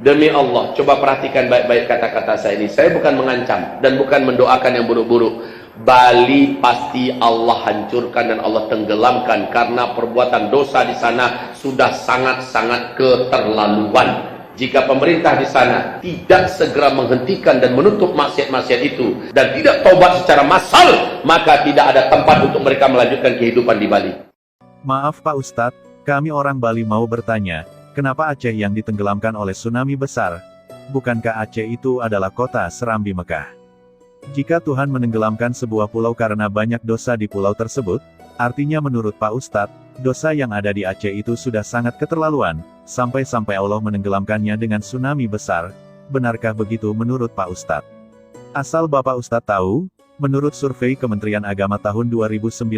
Demi Allah, coba perhatikan baik-baik kata-kata saya ini. Saya bukan mengancam dan bukan mendoakan yang buruk-buruk. Bali pasti Allah hancurkan dan Allah tenggelamkan karena perbuatan dosa di sana sudah sangat-sangat keterlaluan. Jika pemerintah di sana tidak segera menghentikan dan menutup maksiat-maksiat itu dan tidak taubat secara massal, maka tidak ada tempat untuk mereka melanjutkan kehidupan di Bali. Maaf Pak Ustadz, kami orang Bali mau bertanya, kenapa Aceh yang ditenggelamkan oleh tsunami besar? Bukankah Aceh itu adalah kota Serambi Mekah? Jika Tuhan menenggelamkan sebuah pulau karena banyak dosa di pulau tersebut, artinya menurut Pak Ustadz, dosa yang ada di Aceh itu sudah sangat keterlaluan, sampai-sampai Allah menenggelamkannya dengan tsunami besar. Benarkah begitu menurut Pak Ustadz? Asal Bapak Ustadz tahu, menurut survei Kementerian Agama tahun 2019,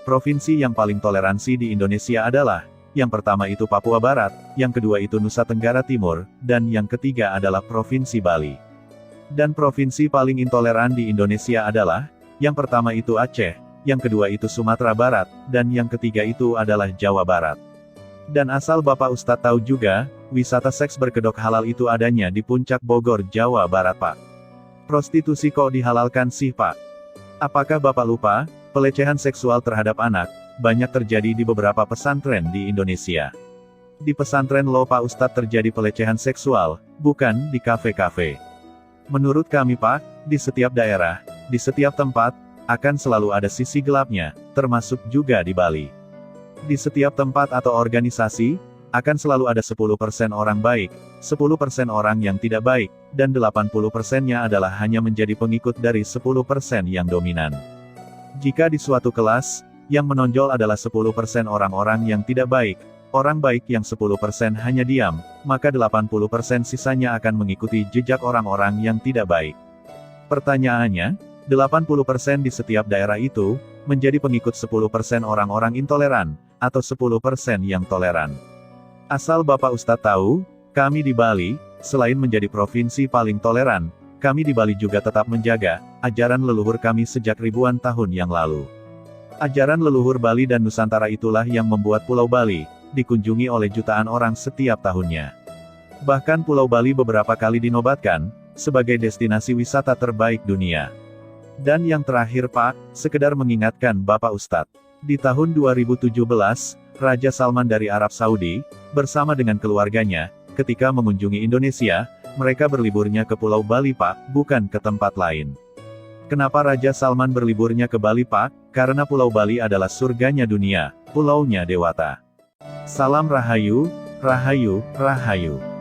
provinsi yang paling toleransi di Indonesia adalah, yang pertama itu Papua Barat, yang kedua itu Nusa Tenggara Timur, dan yang ketiga adalah Provinsi Bali. Dan provinsi paling intoleran di Indonesia adalah, yang pertama itu Aceh, yang kedua itu Sumatera Barat, dan yang ketiga itu adalah Jawa Barat. Dan asal Bapak Ustadz tahu juga, wisata seks berkedok halal itu adanya di Puncak Bogor, Jawa Barat Pak. Prostitusi kok dihalalkan sih Pak? Apakah Bapak lupa, pelecehan seksual terhadap anak, banyak terjadi di beberapa pesantren di Indonesia. Di pesantren lo Pak Ustadz terjadi pelecehan seksual, bukan di kafe-kafe. Menurut kami Pak, di setiap daerah, di setiap tempat, akan selalu ada sisi gelapnya, termasuk juga di Bali. Di setiap tempat atau organisasi, akan selalu ada 10% orang baik, 10% orang yang tidak baik, dan 80%-nya adalah hanya menjadi pengikut dari 10% yang dominan. Jika di suatu kelas, yang menonjol adalah 10% orang-orang yang tidak baik, orang baik yang 10% hanya diam, maka 80% sisanya akan mengikuti jejak orang-orang yang tidak baik. Pertanyaannya, 80% di setiap daerah itu, menjadi pengikut 10% orang-orang intoleran, atau 10% yang toleran. Asal Bapak Ustadz tahu, kami di Bali, selain menjadi provinsi paling toleran, kami di Bali juga tetap menjaga ajaran leluhur kami sejak ribuan tahun yang lalu. Ajaran leluhur Bali dan Nusantara itulah yang membuat Pulau Bali dikunjungi oleh jutaan orang setiap tahunnya. Bahkan Pulau Bali beberapa kali dinobatkan sebagai destinasi wisata terbaik dunia. Dan yang terakhir Pak, sekedar mengingatkan Bapak Ustadz, di tahun 2017, Raja Salman dari Arab Saudi, bersama dengan keluarganya, ketika mengunjungi Indonesia, mereka berliburnya ke Pulau Bali Pak, bukan ke tempat lain. Kenapa Raja Salman berliburnya ke Bali Pak? Karena Pulau Bali adalah surganya dunia, pulaunya dewata. Salam Rahayu, Rahayu, Rahayu.